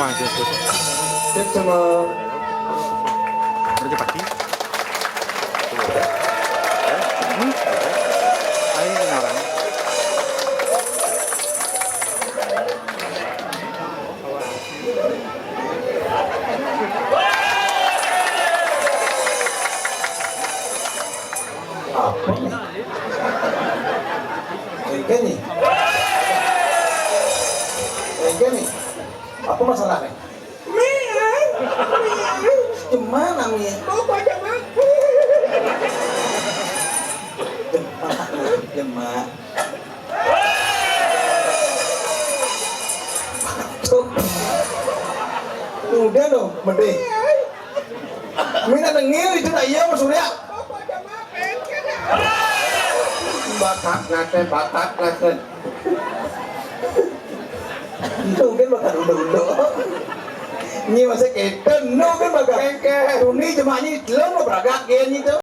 aja tuh. Cek sama Udah pagi. Ayo orang. apa nih? Nih. Nih. Apa masalahnya? Gimana Mi? Jemaah. Udah dong, mending. Mina dengil itu dah iya Mas Surya. Batak nate. Itu kan bakal undo. Ini masih keten, no kan bakal kengke. Ini jemaahnya belum beragak gitu.